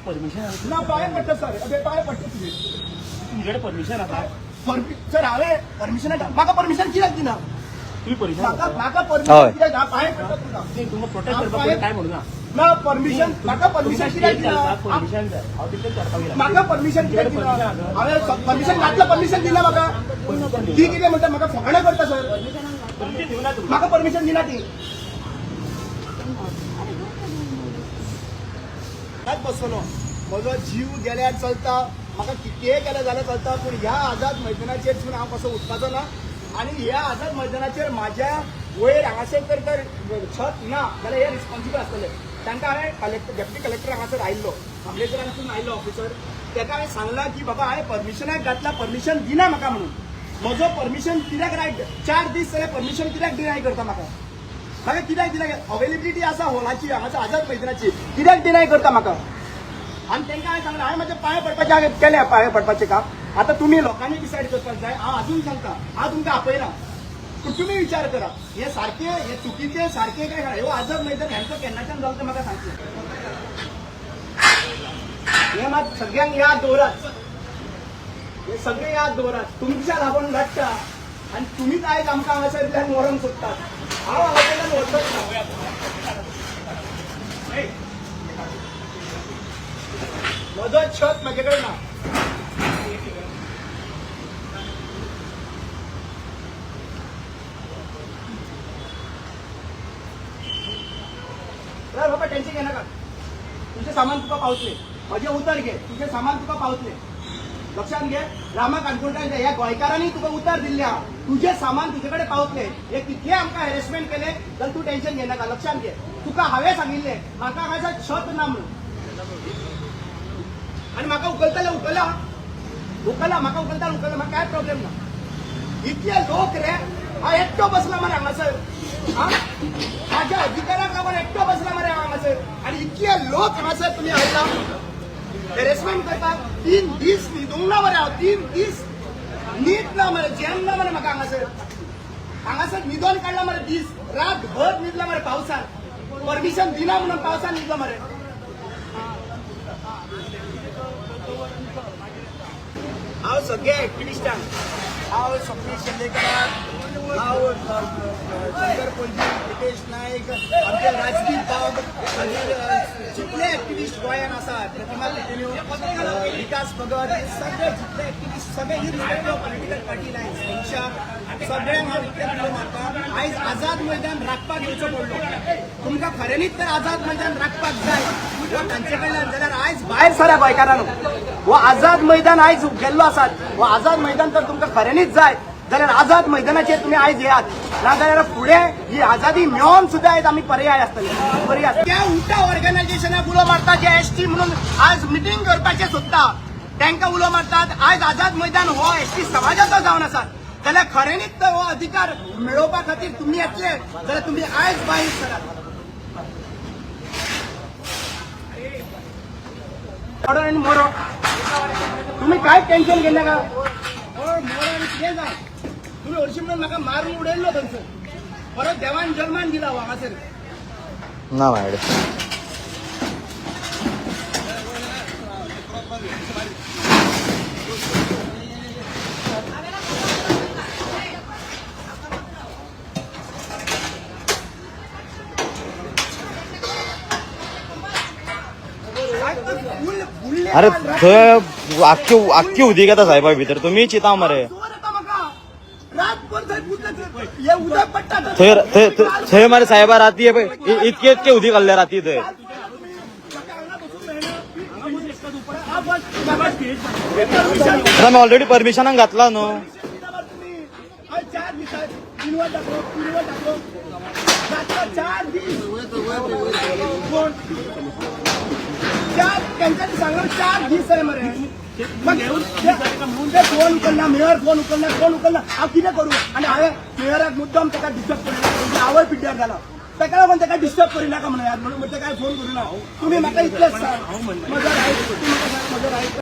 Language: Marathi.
परमिशन ना पाय पडतं सर अबे पाय पडतं तुमच्याकडे परमिशन आता सर हांवें परमिशन म्हाका परमिशन कित्याक दिना तुम्ही परमिशन म्हाका परमिशन कित्याक पाय पडटा तुमकां प्रोटेक्ट करपाक काय म्हणून ना परमिशन म्हाका परमिशन कित्याक दिना परमिशन हांव तितलें करपाक गेला म्हाका परमिशन कित्याक दिना हांवें परमिशन घातलं परमिशन दिना म्हाका ती कितें म्हणटा म्हाका फकाणां करता सर म्हाका परमिशन दिना ती बसलो म्हजो जीव गेल्यार चलता म्हाका कितेंय केलें जाल्यार चलता पूण ह्या आझाद मैदानाचेर हांव कसो उठपाचो ना आनी ह्या आझाद मैदानाचेर म्हाज्या वयर हांगासर तर छत ना जाल्यार हे रिस्पॉन्सिबल आसतले तांकां हांवें डेप्युटी कलेक्टर हांगासर आयिल्लो खामलेकरांसून आयिल्लो ऑफिसर ताका हांवें सांगलां की बाबा हांवें परमिशनाक घातला परमिशन दिना म्हाका म्हणून म्हजो परमिशन कित्याक रायट 4 दीस जाल्यार परमिशन कित्याक डिनाय करता म्हाका म्हाका कित्याक दिना अवेलेबिलिटी आसा हॉलाची हांगासर आझाद मैदानाची कित्याक डिनाय करता म्हाका आनी तांकां हांवें सांगलें हांवें म्हाजें पांय पडपाचें केलें पांय पडपाचें काम आतां तुमी लोकांनी डिसायड करपाक जाय हांव अजून सांगता हांव तुमकां आपयना पूण तुमी विचार करा हे सारकें हे चुकीचें सारकें काय ह्यो आझाद मैदान हेंचो केन्नाच्यान जालो तें म्हाका सांगचें हे मात सगळ्यांक याद दवरात हे सगळे याद दवरात तुमच्या लागून घडटा आनी तुमीच आयज आमकां हांगासरल्यान व्हरोंक सोदतात हांव हांगासरल्यान व्हरतोच ना म्हजो छत म्हाजे कडेन ना बाबा टेन्शन घे नाका तुझे सामान तुका पावतले म्हजे उतर घे तुझे सामान तुका पावतले लक्षात घे रामा काणकोणकार ह्या गोंयकारांनी तुका उतर दिल्ले आहा तुझे सामान तुजे कडेन पावतले हे कितले आमकां हॅरेसमेंट केले जाल्यार तूं टेन्शन घे नाका लक्षात घे तुका हांवें सांगिल्लें म्हाका हांगासर छत ना म्हणून आनी म्हाका उखलतले उखला म्हाका उखलता म्हाका काय प्रॉब्लेम ना इतले लोक रे हांव एकटो बसला मरे हांगासर माझ्या अधिकाराक लागून एकटो बसला मरे हांगासर आनी इतले लोक हांगासर तुमी हाडला हॅरेसमेंट करता 3 दीस न्हिदूंक ना मरे हांव 3 दीस न्हीद ना मरे जेम ना मरे म्हाका हांगासर न्हिदोन काडला मरे दीस रातभर न्हिदला मरे पावसान परमिशन दिना म्हणून पावसान न्हिदला मरे हांव सगळे एक्टिविस्टांक हांव सतीश शेंडेकराक हांव शंकर पणजी नितेश नायक आमचे राजदीप बाब जितले एक्टिविस्ट गोंयांत आसात प्रतिमा पिटेन्यो विकास भगत सगळे जितले एक्टिविस्ट सगळे irrespective of political party Lions मनशा सगळ्यांक हांव इतलें उलो मारता आयज आझाद मैदान राखपाक येवचो पडलो तुमकां खऱ्यांनीच तर आझाद मैदान राखपाक जाय वा तांचे कडल्यान जाल्यार आयज भायर सरा गोंयकारांनो हो आझाद मैदान आयज गेल्लो आसात हो आझाद मैदान तर तुमकां खऱ्यांनीच जाय जाल्यार आझाद मैदानाचेर तुमी आयज येयात नाजाल्यार फुडें ही आझादी मेळोन सुद्दां आयज आमी पर्याय आसतले पर्याय त्या उलटा ऑर्गनायझेशनाक उलो मारता जे एसटी म्हणून आज मिटींग करपाचें सोदता तांकां उलो मारतात आयज आझाद मैदान हो एसटी समाजाचो जावन आसा जाल्यार खऱ्यांनीच हो अधिकार मेळोवपा खातीर तुमी येतले जाल्यार तुमी आयज भायर सरात ऑर्डर आनी मोरो तुम्ही काय टेन्शन घेऊ नका मोरो आनी कितें जाय तुम्ही हरशीं म्हणून म्हाका मारून उडयल्लो थंयसर परत देवान जल्मान दिला हांगासर ना माझ्याकडे अरे थंय आख्खी उदीक येता साहेबा भितर तुमी चिंता मरे थंय मरे साहेबा राती इतके उदीक घाल्ले राती थंय आमी ऑलरेडी परमिशनाक घातला न्हू त्यांच्यानी सांगलं 4 दीस आहे मरे फोन उकलना मेयर फोन उकलना हांव कितें करूं आनी हांवें मेयराक मुद्दाम ताका डिस्टर्ब करिना आवय पिड्ड्यार जाला ताका लागून ताका डिस्टर्ब करिनाका म्हणून यार म्हणून ताका फोन करूना तुमी म्हाका इतलेंच सांग म्हजो रायट